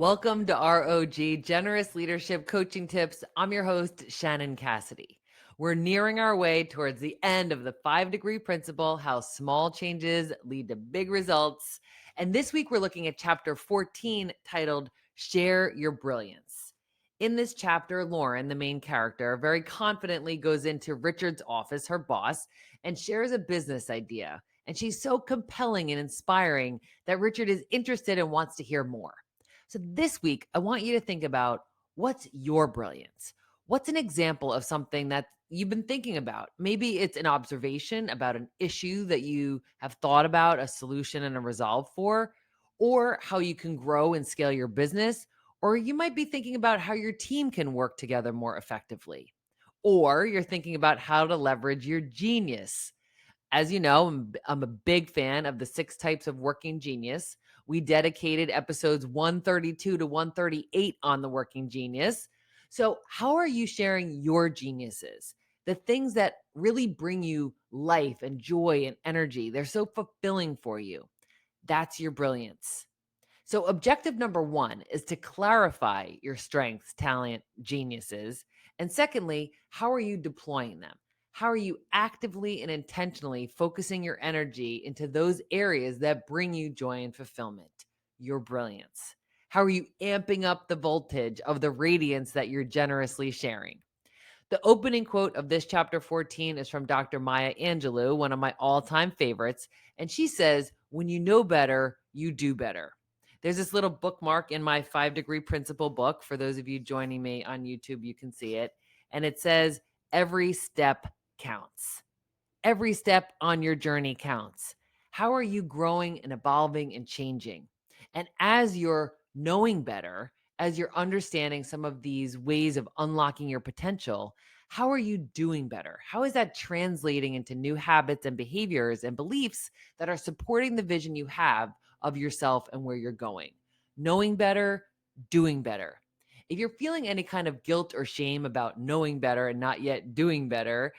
Welcome to R.O.G, Generous Leadership Coaching Tips. I'm your host, Shannon Cassidy. We're nearing our way towards the end of the 5-degree principle, how small changes lead to big results. And this week, we're looking at chapter 14, titled Share Your Brilliance. In this chapter, Lauren, the main character, very confidently goes into Richard's office, her boss, and shares a business idea. And she's so compelling and inspiring that Richard is interested and wants to hear more. So this week, I want you to think about what's your brilliance? What's an example of something that you've been thinking about? Maybe it's an observation about an issue that you have thought about, a solution and a resolve for, or how you can grow and scale your business. Or you might be thinking about how your team can work together more effectively. Or you're thinking about how to leverage your genius. As you know, I'm a big fan of the 6 types of working genius. We dedicated episodes 132 to 138 on the working genius. So, how are you sharing your geniuses? The things that really bring you life and joy and energy. They're so fulfilling for you. That's your brilliance. So, objective number 1 is to clarify your strengths, talent, geniuses. And secondly, how are you deploying them? How are you actively and intentionally focusing your energy into those areas that bring you joy and fulfillment? Your brilliance. How are you amping up the voltage of the radiance that you're generously sharing? The opening quote of this chapter 14 is from Dr. Maya Angelou, one of my all time favorites. And she says, "When you know better, you do better." There's this little bookmark in my 5-degree principle book. For those of you joining me on YouTube, you can see it. And it says, "Every step counts." Every step on your journey counts. How are you growing and evolving and changing? And as you're knowing better, as you're understanding some of these ways of unlocking your potential, how are you doing better? How is that translating into new habits and behaviors and beliefs that are supporting the vision you have of yourself and where you're going? Knowing better, doing better. If you're feeling any kind of guilt or shame about knowing better and not yet doing better,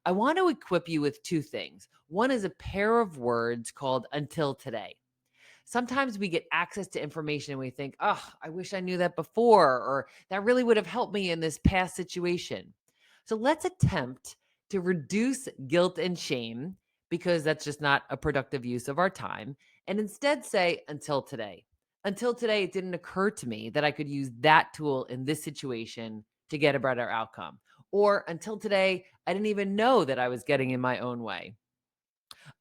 I want to equip you with 2 things. One is a pair of words called until today. Sometimes we get access to information and we think, oh, I wish I knew that before, or that really would have helped me in this past situation. So let's attempt to reduce guilt and shame, because that's just not a productive use of our time, and instead say until today. Until today, it didn't occur to me that I could use that tool in this situation to get a better outcome. Or until today, I didn't even know that I was getting in my own way.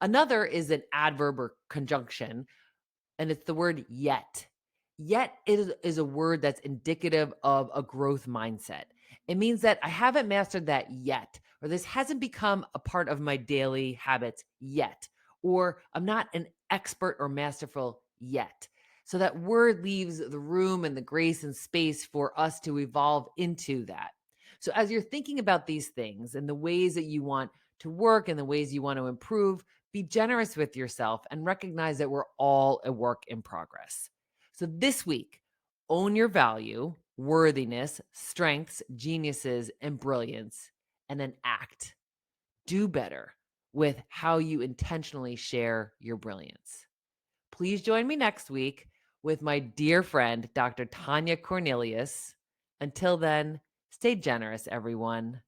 Another is an adverb or conjunction, and it's the word yet. Yet is a word that's indicative of a growth mindset. It means that I haven't mastered that yet, or this hasn't become a part of my daily habits yet, or I'm not an expert or masterful yet. So that word leaves the room and the grace and space for us to evolve into that. So as you're thinking about these things and the ways that you want to work and the ways you want to improve, be generous with yourself and recognize that we're all a work in progress. So this week, own your value, worthiness, strengths, geniuses, and brilliance, and then act. Do better with how you intentionally share your brilliance. Please join me next week with my dear friend, Dr. Tanya Cornelius. Until then, stay generous, everyone.